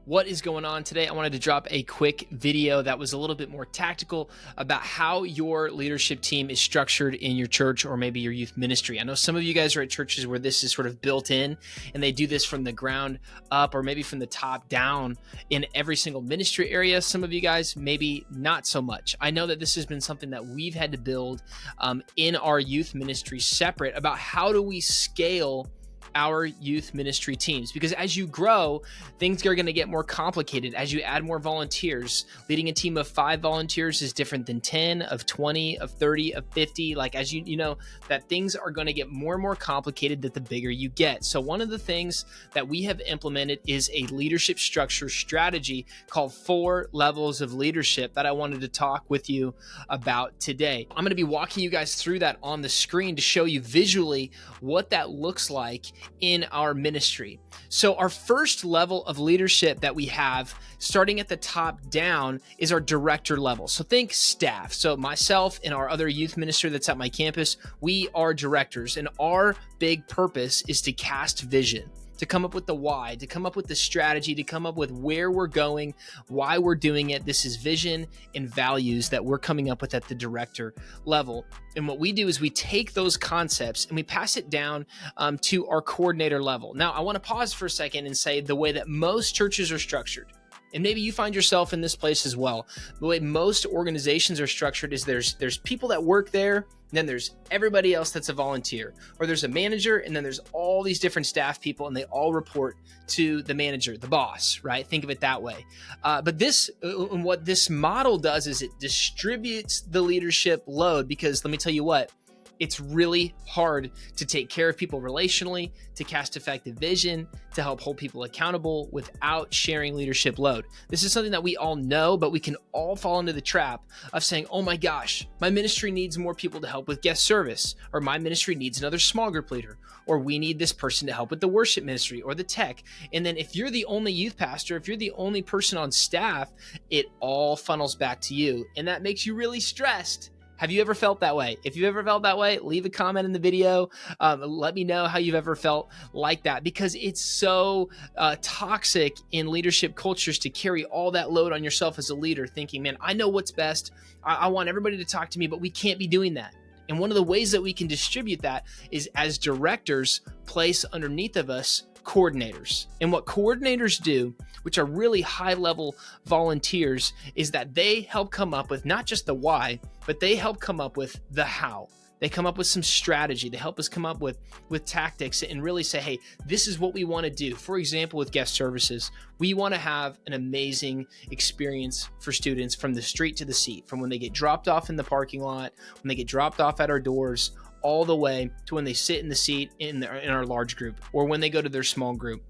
What is going on today? I wanted to drop a quick video that was a little bit more tactical about how your leadership team is structured in your church or maybe your youth ministry. I know some of you guys are at churches where this is sort of built in and they do this from the ground up or maybe from the top down in every single ministry area. Some of you guys, maybe not so much. I know that this has been something that we've had to build in our youth ministry separate about how do we scale our youth ministry teams, because as you grow, things are going to get more complicated as you add more volunteers. Leading a team of 5 volunteers is different than 10, of 20, of 30, of 50. Like as you know that things are going to get more and more complicated the bigger you get. So one of the things that we have implemented is a leadership structure strategy called 4 levels of leadership that I wanted to talk with you about today. I'm going to be walking you guys through that on the screen to show you visually what that looks like in our ministry. So our first level of leadership that we have, starting at the top down, is our director level. So think staff. So myself and our other youth minister that's at my campus, we are directors, and our big purpose is to cast vision, to come up with the why, to come up with the strategy, to come up with where we're going, why we're doing it. This is vision and values that we're coming up with at the director level. And what we do is we take those concepts and we pass it down to our coordinator level. Now, I want to pause for a second and say the way that most churches are structured, and maybe you find yourself in this place as well. The way most organizations are structured is there's people that work there, and then there's everybody else that's a volunteer, or there's a manager, and then there's all these different staff people, and they all report to the manager, the boss, right? Think of it that way. But what this model does is it distributes the leadership load, because let me tell you what, it's really hard to take care of people relationally, to cast effective vision, to help hold people accountable without sharing leadership load. This is something that we all know, but we can all fall into the trap of saying, oh my gosh, my ministry needs more people to help with guest service, or my ministry needs another small group leader, or we need this person to help with the worship ministry or the tech. And then if you're the only youth pastor, if you're the only person on staff, it all funnels back to you. And that makes you really stressed. Have you ever felt that way? If you've ever felt that way, leave a comment in the video. Let me know how you've ever felt like that, because it's so toxic in leadership cultures to carry all that load on yourself as a leader, thinking, man, I know what's best. I want everybody to talk to me, but we can't be doing that. And one of the ways that we can distribute that is as directors place underneath of us coordinators. And what coordinators do, which are really high-level volunteers, is that they help come up with not just the why, but they help come up with the how. They come up with some strategy. They help us come up with tactics and really say, hey, this is what we want to do. For example, with guest services, we want to have an amazing experience for students from the street to the seat, from when they get dropped off in the parking lot, when they get dropped off at our doors, all the way to when they sit in the seat in our large group, or when they go to their small group,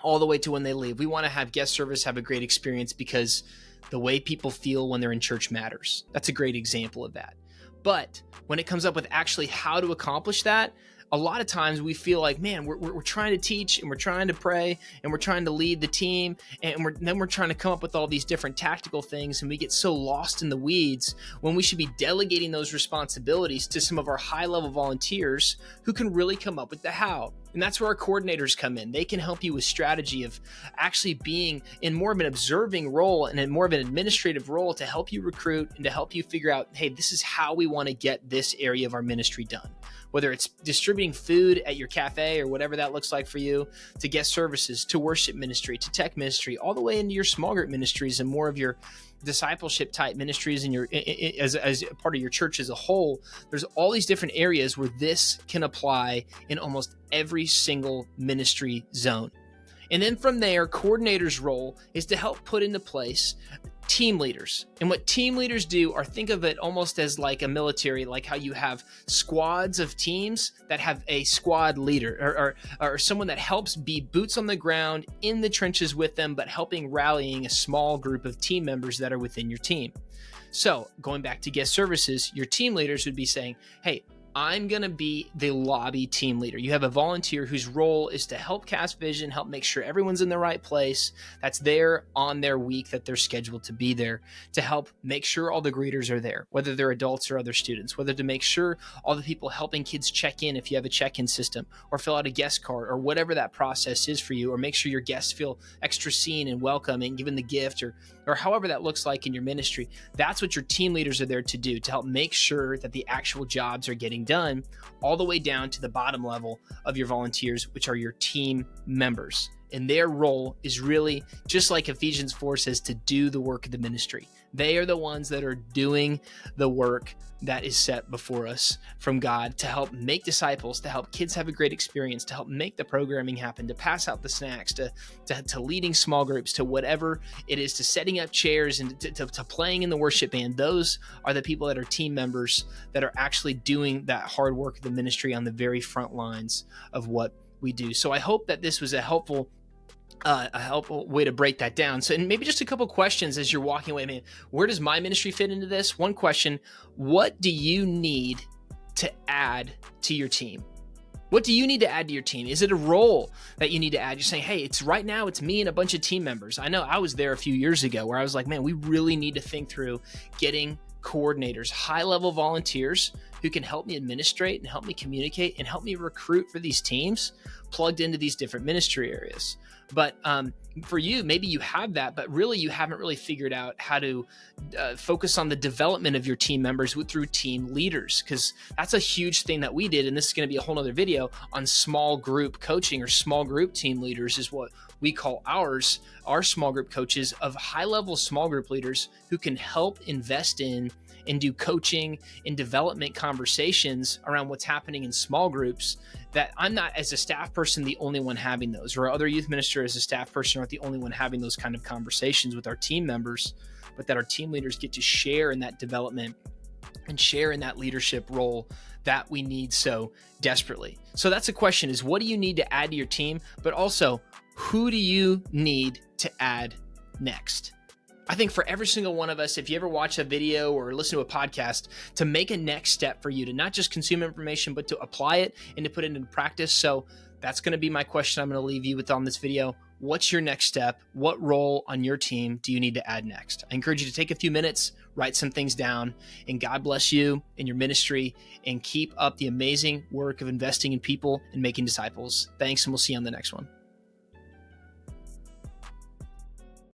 all the way to when they leave. We want to have guest service have a great experience, because the way people feel when they're in church matters. That's a great example of that. But when it comes up with actually how to accomplish that, a lot of times we feel like, man, we're trying to teach and we're trying to pray and we're trying to lead the team, and then we're trying to come up with all these different tactical things, and we get so lost in the weeds when we should be delegating those responsibilities to some of our high-level volunteers who can really come up with the how. And that's where our coordinators come in. They can help you with strategy of actually being in more of an observing role and in more of an administrative role to help you recruit and to help you figure out, hey, this is how we want to get this area of our ministry done. Whether it's distributing food at your cafe or whatever that looks like for you, to guest services, to worship ministry, to tech ministry, all the way into your small group ministries and more of your discipleship type ministries and as part of your church as a whole. There's all these different areas where this can apply in almost every single ministry zone. And then from there, coordinators' role is to help put into place team leaders. And what team leaders do are, think of it almost as like a military, like how you have squads of teams that have a squad leader or someone that helps be boots on the ground in the trenches with them, but helping rallying a small group of team members that are within your team. So going back to guest services, your team leaders would be saying, hey, I'm going to be the lobby team leader. You have a volunteer whose role is to help cast vision, help make sure everyone's in the right place, that's there on their week that they're scheduled to be there, to help make sure all the greeters are there, whether they're adults or other students, whether to make sure all the people helping kids check in if you have a check-in system, or fill out a guest card, or whatever that process is for you, or make sure your guests feel extra seen and welcome and given the gift, or however that looks like in your ministry. That's what your team leaders are there to do, to help make sure that the actual jobs are getting done, all the way down to the bottom level of your volunteers, which are your team members. And their role is really, just like Ephesians 4 says, to do the work of the ministry. They are the ones that are doing the work that is set before us from God, to help make disciples, to help kids have a great experience, to help make the programming happen, to pass out the snacks, to leading small groups, to whatever it is, to setting up chairs and to playing in the worship band. Those are the people that are team members that are actually doing that hard work of the ministry on the very front lines of what we do. So I hope that this was a helpful way to break that down. So, and maybe just a couple questions as you're walking away. Man, where does my ministry fit into this? One question: what do you need to add to your team? What do you need to add to your team? Is it a role that you need to add? You're saying, hey, right now it's me and a bunch of team members. I know I was there a few years ago where I was like, man, we really need to think through getting coordinators, high-level volunteers who can help me administrate and help me communicate and help me recruit for these teams plugged into these different ministry areas. But for you, maybe you have that, but really you haven't really figured out how to focus on the development of your team members through team leaders, because that's a huge thing that we did. And this is going to be a whole nother video on small group coaching, or small group team leaders is what we call ours, our small group coaches, of high-level small group leaders who can help invest in and do coaching and development conversations around what's happening in small groups, that I'm not, as a staff person, the only one having those, or other youth minister as a staff person aren't the only one having those kind of conversations with our team members, but that our team leaders get to share in that development and share in that leadership role that we need so desperately. So that's a question: is what do you need to add to your team? But also, who do you need to add next? I think for every single one of us, if you ever watch a video or listen to a podcast, to make a next step for you to not just consume information, but to apply it and to put it into practice. So that's going to be my question I'm going to leave you with on this video. What's your next step? What role on your team do you need to add next? I encourage you to take a few minutes, write some things down, and God bless you in your ministry, and keep up the amazing work of investing in people and making disciples. Thanks, and we'll see you on the next one.